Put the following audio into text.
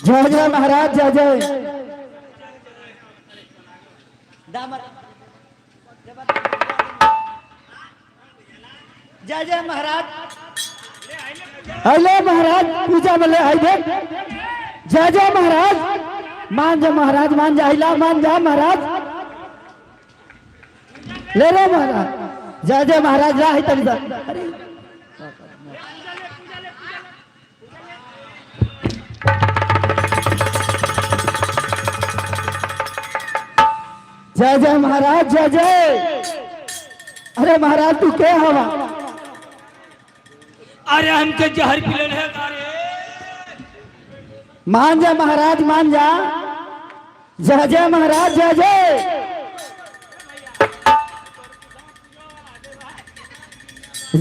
जय जय महाराज जय जय। जय जय महाराज। हेलो महाराज पूजा बोले आई देख। जय जय महाराज मान जा महाराज मान जा हिला मान जा महाराज ले लो महाराज। जय जय महाराज ला है तनी अरे जय जय महाराज जय जय। अरे महाराज तू क्या हवा? अरे हमके जहर पिलन है गारे। मान जा महाराज मान जा। जय जय महाराज जय जय।